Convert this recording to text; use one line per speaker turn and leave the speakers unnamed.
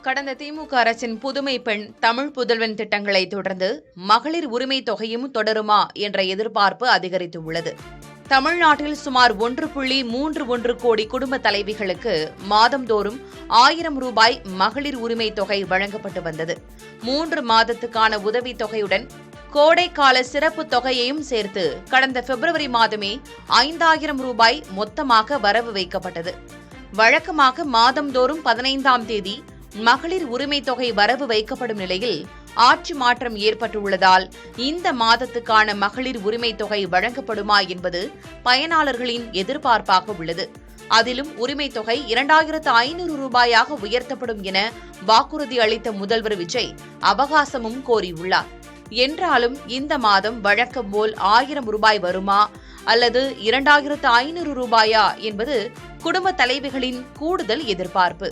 கடந்த திமுக அரசின் புதுமை பெண் தமிழ் புதல்வன் திட்டங்களை தொடர்ந்து மகளிர் உரிமை தொகையும் தொடருமா என்ற எதிர்பார்ப்பு அதிகரித்துள்ளது. தமிழ்நாட்டில் சுமார் 1.31 கோடி குடும்ப தலைவிகளுக்கு மாதந்தோறும் 1000 ரூபாய் மகளிர் உரிமை தொகை வழங்கப்பட்டு வந்தது. 3 மாதத்துக்கான உதவித் தொகையுடன் கோடைக்கால சிறப்பு தொகையையும் சேர்த்து கடந்த பிப்ரவரி மாதமே 5000 ரூபாய் மொத்தமாக வரவு வைக்கப்பட்டது. வழக்கமாக மாதந்தோறும் 15ஆம் தேதி மகளிர் உரிமை தொகை வரவு வைக்கப்படும் நிலையில் ஆட்சி மாற்றம் ஏற்பட்டுள்ளதால் இந்த மாதத்துக்கான மகளிர் உரிமை தொகை வழங்கப்படுமா என்பது பயனாளர்களின் எதிர்பார்ப்பாக உள்ளது. அதிலும் உரிமை தொகை 2500 ரூபாயாக உயர்த்தப்படும் என வாக்குறுதி அளித்த முதல்வர் விஜய் அவகாசமும் கோரியுள்ளார். என்றாலும் இந்த மாதம் வழக்கம் போல் 1000 ரூபாய் வருமா அல்லது 2500 ரூபாயா என்பது குடும்ப தலைவிகளின் கூடுதல் எதிர்பார்ப்பு.